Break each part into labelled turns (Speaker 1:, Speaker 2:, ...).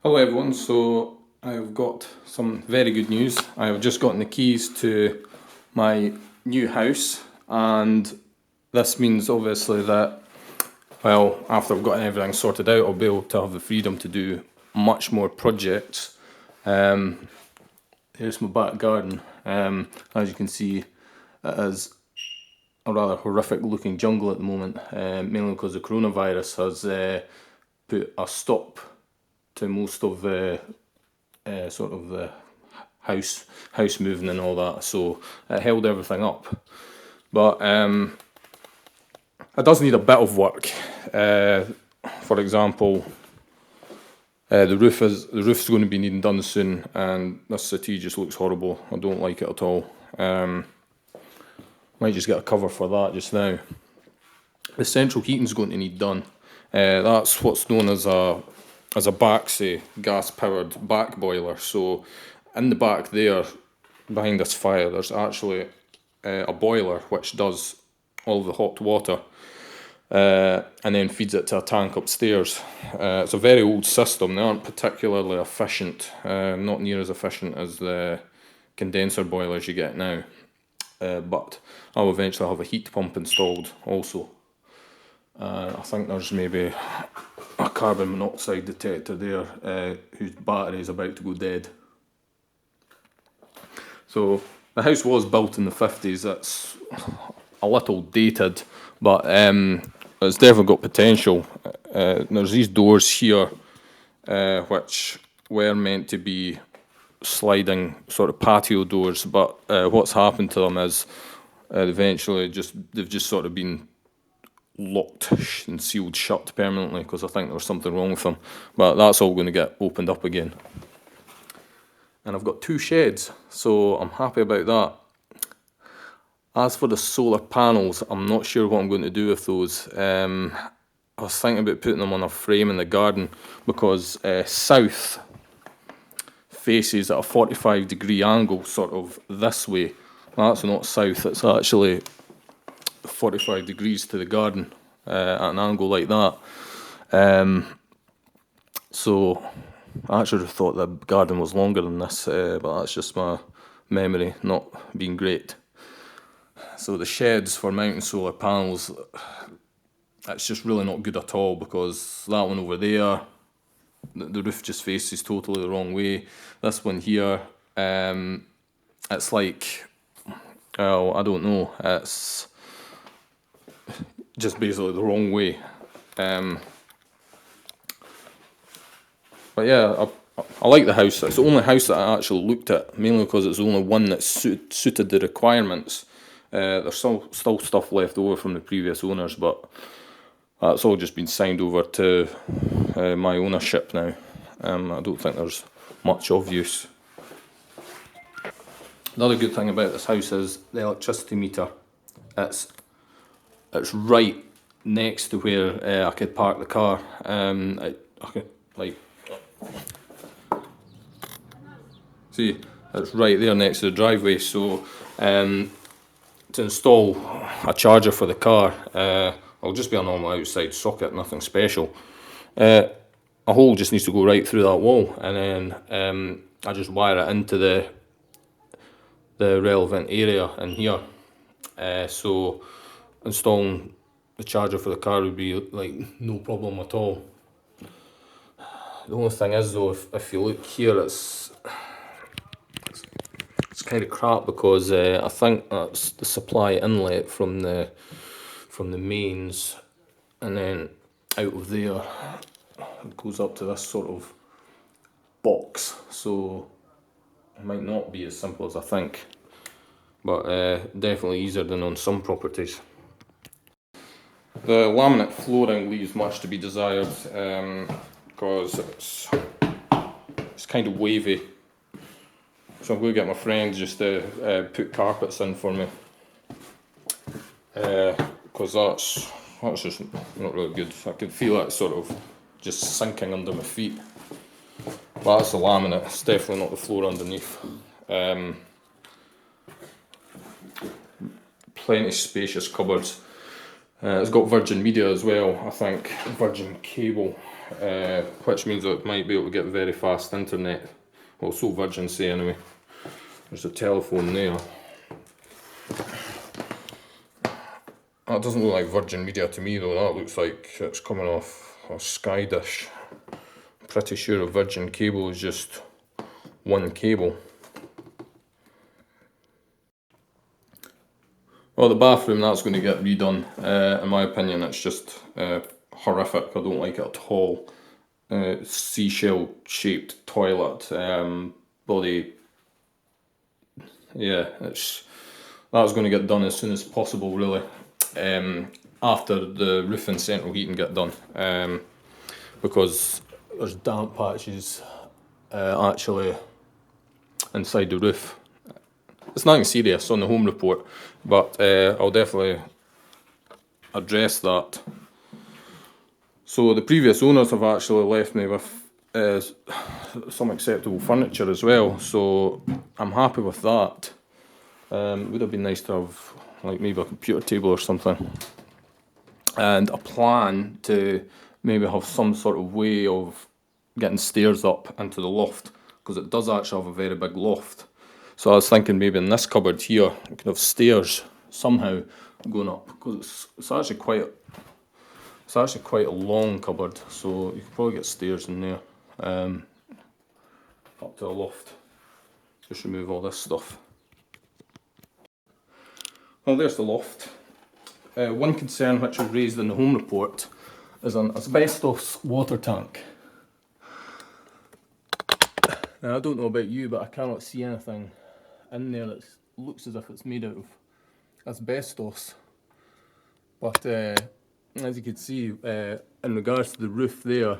Speaker 1: Hello everyone, so I've got some very good news. I've just gotten the keys to my new house, and this means obviously that, well, after I've gotten everything sorted out, I'll be able to have the freedom to do much more projects. Here's my back garden. As you can see, it is a rather horrific looking jungle at the moment, mainly because the coronavirus has put a stop to most of the sort of the house moving and all that, so it held everything up. But it does need a bit of work. For example, the roof's going to be needing done soon, and this settee just looks horrible. I don't like it at all. Might just get a cover for that just now. The central heating's going to need done. That's what's known as a BACSE, gas-powered back boiler. So in the back there, behind this fire, there's actually a boiler which does all of the hot water and then feeds it to a tank upstairs. It's a very old system. They aren't particularly efficient, not near as efficient as the condenser boilers you get now. But I'll eventually have a heat pump installed also. I think there's maybe a carbon monoxide detector there whose battery is about to go dead. So the house was built in the 50s. It's a little dated, but it's definitely got potential. There's these doors here which were meant to be sliding sort of patio doors, but what's happened to them is eventually they've just sort of been locked and sealed shut permanently because I think there was something wrong with them. But that's all going to get opened up again. And I've got 2 sheds, so I'm happy about that. As for the solar panels, I'm not sure what I'm going to do with those. I was thinking about putting them on a frame in the garden because south faces at a 45-degree angle, sort of this way. Well, that's not south, it's actually 45 degrees to the garden at an angle like that. So I actually thought the garden was longer than this, but that's just my memory not being great. So the sheds for mounting solar panels, it's just really not good at all because that one over there, the roof just faces totally the wrong way. This one here, it's like, well, I don't know, it's just basically the wrong way. But yeah, I like the house. It's the only house that I actually looked at, mainly because it's the only one that suited the requirements. There's still stuff left over from the previous owners, but that's all just been signed over to my ownership now. I don't think there's much of use. Another good thing about this house is the electricity meter. It's right next to where I could park the car. I could, like, see, it's right there next to the driveway. So to install a charger for the car, it'll just be a normal outside socket, nothing special. A hole just needs to go right through that wall, and then I just wire it into the relevant area in here. So installing the charger for the car would be like no problem at all. The only thing is though, if you look here, it's kind of crap because I think that's the supply inlet from the mains, and then out of there it goes up to this sort of box, so it might not be as simple as I think, but definitely easier than on some properties. The laminate flooring leaves much to be desired because it's kind of wavy. So I'm going to get my friend just to put carpets in for me, because that's just not really good. I can feel it sort of just sinking under my feet. But that's the laminate, it's definitely not the floor underneath. Plenty spacious cupboards. It's got Virgin Media as well, I think, Virgin Cable. which means that it might be able to get very fast internet. Well, so Virgin say anyway. There's a telephone there. That doesn't look like Virgin Media to me though, that looks like it's coming off a Sky Dish. I'm pretty sure a Virgin cable is just one cable. Well, the bathroom, that's going to get redone. In my opinion, it's just horrific. I don't like it at all. Seashell shaped toilet. Bloody, yeah, that's going to get done as soon as possible, really. After the roof and central heating get done, because there's damp patches actually inside the roof. It's nothing serious on the home report, but I'll definitely address that. So the previous owners have actually left me with some acceptable furniture as well, so I'm happy with that. Would have been nice to have like maybe a computer table or something, and a plan to maybe have some sort of way of getting stairs up into the loft, because it does actually have a very big loft. So I was thinking maybe in this cupboard here, we could have stairs somehow going up, because it's actually quite a long cupboard, so you could probably get stairs in there, up to the loft. Just remove all this stuff. Well, there's the loft. One concern which was raised in the home report is an asbestos water tank. Now, I don't know about you, but I cannot see anything in there that looks as if it's made out of asbestos. But as you can see, in regards to the roof there,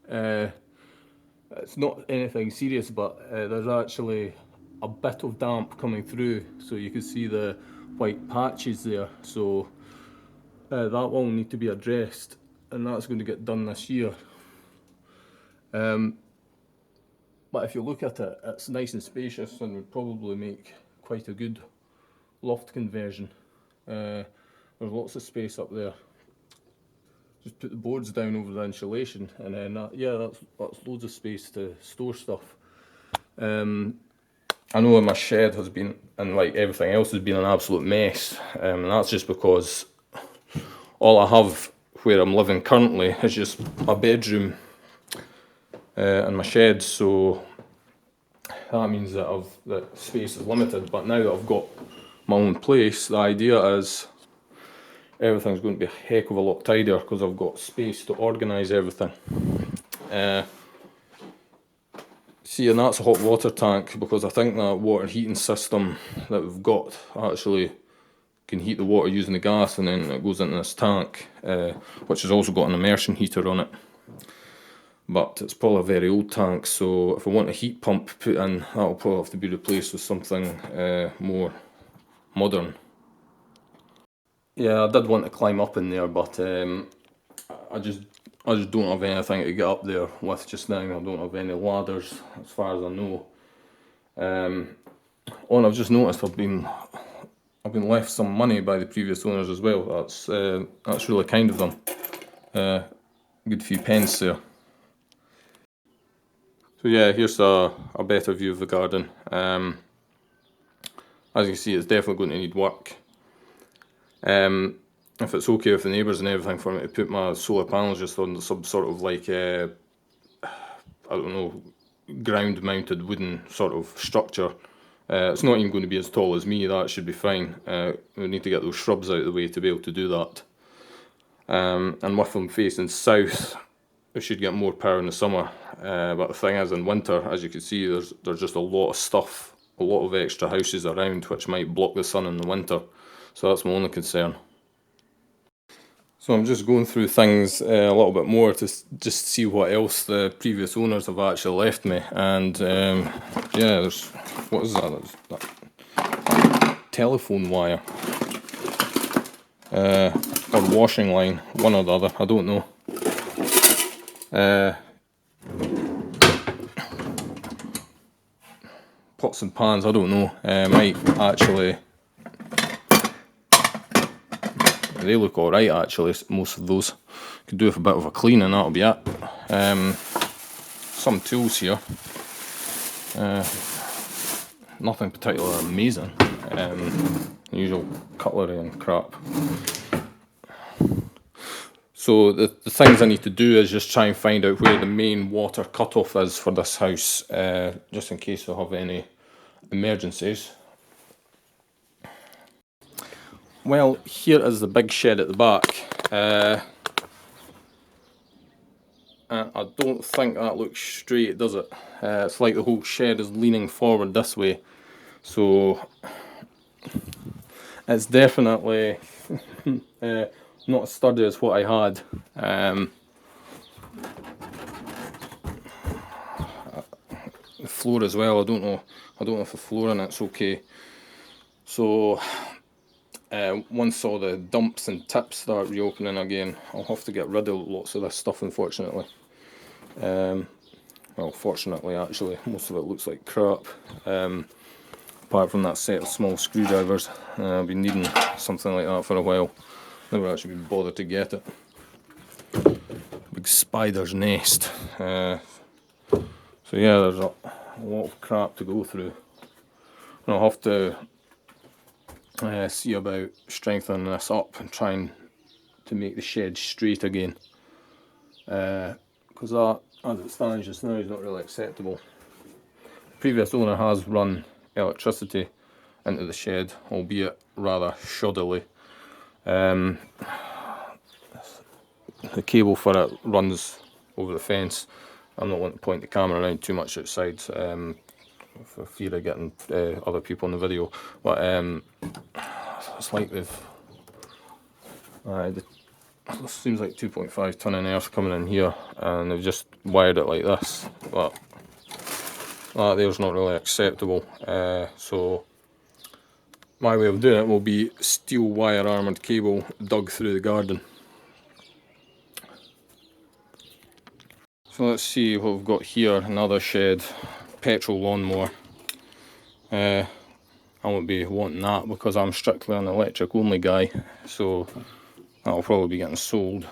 Speaker 1: it's not anything serious, but there's actually a bit of damp coming through, so you can see the white patches there. So that will need to be addressed, and that's going to get done this year. But if you look at it, it's nice and spacious and would probably make quite a good loft conversion. There's lots of space up there. Just put the boards down over the insulation, and then that's loads of space to store stuff. I know my shed has been, and like everything else, has been an absolute mess, and that's just because all I have where I'm living currently is just my bedroom and my shed, so that means that the space is limited. But now that I've got my own place, the idea is everything's going to be a heck of a lot tidier because I've got space to organise everything. See, and that's a hot water tank, because I think that water heating system that we've got actually can heat the water using the gas, and then it goes into this tank, which has also got an immersion heater on it. But it's probably a very old tank, so if I want a heat pump put in, that'll probably have to be replaced with something more modern. Yeah, I did want to climb up in there, but I just don't have anything to get up there with just now. I don't have any ladders, as far as I know. And I've just noticed I've been left some money by the previous owners as well. That's really kind of them. Good few pence there. So yeah, here's a better view of the garden. As you can see, it's definitely going to need work. If it's okay with the neighbours and everything for me to put my solar panels just on some sort of like, I don't know, ground mounted wooden sort of structure. It's not even going to be as tall as me, that should be fine. We need to get those shrubs out of the way to be able to do that. And with them facing south, we should get more power in the summer. But the thing is, in winter, as you can see, there's just a lot of stuff, a lot of extra houses around which might block the sun in the winter. So that's my only concern. So I'm just going through things a little bit more to just see what else the previous owners have actually left me. And yeah, what is that? There's that telephone wire. Or washing line, one or the other, I don't know. Pots and pans, I don't know. Might actually They look alright actually, most of those. Could do with a bit of a clean and that'll be it. Some tools here. Nothing particularly amazing. Usual cutlery and crap. So the things I need to do is just try and find out where the main water cutoff is for this house, just in case we have any emergencies. Well, here is the big shed at the back. I don't think that looks straight, does it? It's like the whole shed is leaning forward this way. So it's definitely not as sturdy as what I had. The floor as well, I don't know if the floor in it's okay. So once all the dumps and tips start reopening again, I'll have to get rid of lots of this stuff, unfortunately. Well, fortunately actually, most of it looks like crap. Apart from that set of small screwdrivers. I've been needing something like that for a while. Never actually been bothered to get it. Big spider's nest. So yeah, there's a lot of crap to go through. And I'll have to see about strengthening this up and trying to make the shed straight again. Because that, as it stands just now, is not really acceptable. The previous owner has run electricity into the shed, albeit rather shoddily. The cable for it runs over the fence. I'm not wanting to point the camera around too much outside for fear of getting other people in the video, but it's like they've it seems like 2.5 ton of earth coming in here, and they've just wired it like this. But that there's not really acceptable. So my way of doing it will be steel wire armoured cable dug through the garden. So let's see what we've got here. Another shed, petrol lawnmower. I won't be wanting that because I'm strictly an electric only guy, so that'll probably be getting sold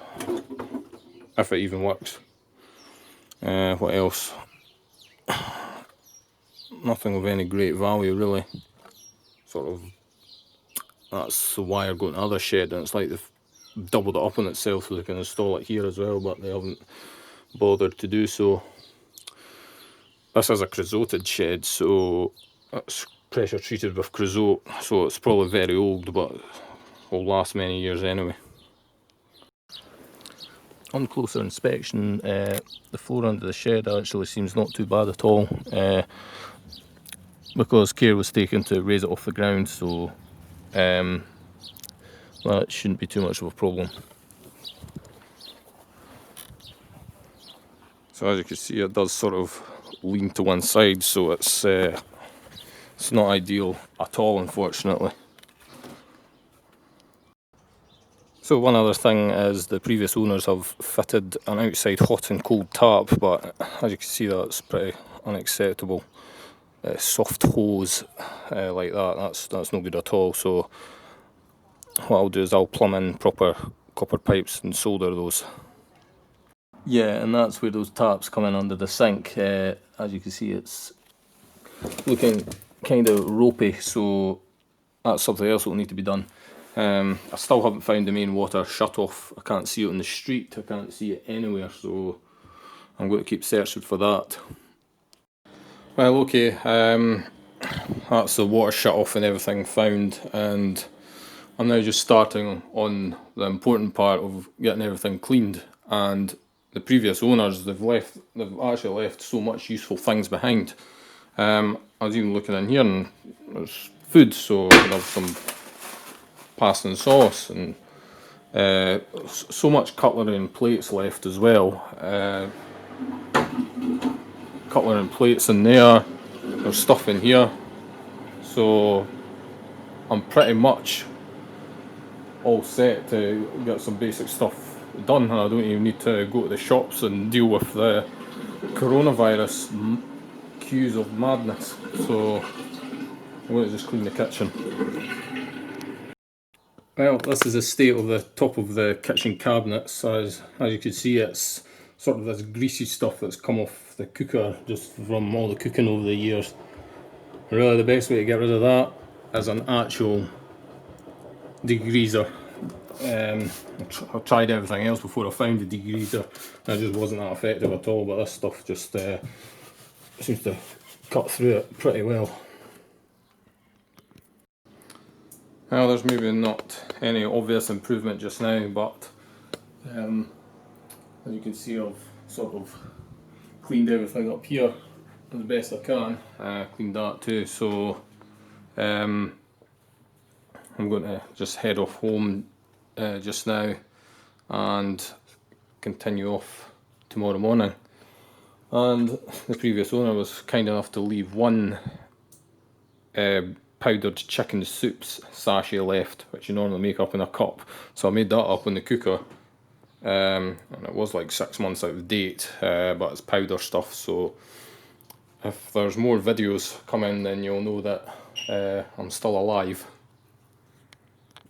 Speaker 1: if it even works. What else? Nothing of any great value really. Sort of, that's the wire going to the other shed, and it's like they've doubled it up on itself so they can install it here as well, but they haven't bothered to do so. This is a creosoted shed, so it's pressure treated with creosote, so it's probably very old, but will last many years anyway. On closer inspection, the floor under the shed actually seems not too bad at all, because care was taken to raise it off the ground, so that shouldn't be too much of a problem. So as you can see, it does sort of lean to one side, so it's not ideal at all, unfortunately. So one other thing is the previous owners have fitted an outside hot and cold tap, but as you can see, that's pretty unacceptable. Soft hose like that, that's no good at all. So what I'll do is I'll plumb in proper copper pipes and solder those. Yeah, and that's where those taps come in under the sink. As you can see, it's looking kind of ropey, so that's something else that will need to be done. I still haven't found the main water shut off. I can't see it on the street, I can't see it anywhere, so I'm going to keep searching for that. Well, okay, that's the water shut off and everything found, and I'm now just starting on the important part of getting everything cleaned. And the previous owners, they've actually left so much useful things behind. I was even looking in here, and there's food, so I have some pasta and sauce, and so much cutlery and plates left as well. Cutlery and plates in there, there's stuff in here, so I'm pretty much all set to get some basic stuff done, and I don't even need to go to the shops and deal with the coronavirus queues of madness. So I'm going to just clean the kitchen. Well, this is the state of the top of the kitchen cabinets. As you can see, it's sort of this greasy stuff that's come off the cooker just from all the cooking over the years. Really, the best way to get rid of that is an actual degreaser. I've tried everything else before I found the degreaser, and it just wasn't that effective at all, but this stuff just seems to cut through it pretty well. Well, there's maybe not any obvious improvement just now, but as you can see, I've sort of cleaned everything up here as best I can. Cleaned that too, so I'm going to just head off home just now and continue off tomorrow morning. And the previous owner was kind enough to leave one powdered chicken soups sachet left, which you normally make up in a cup. So I made that up in the cooker, and it was like 6 months out of date, but it's powder stuff, so if there's more videos coming, then you'll know that I'm still alive.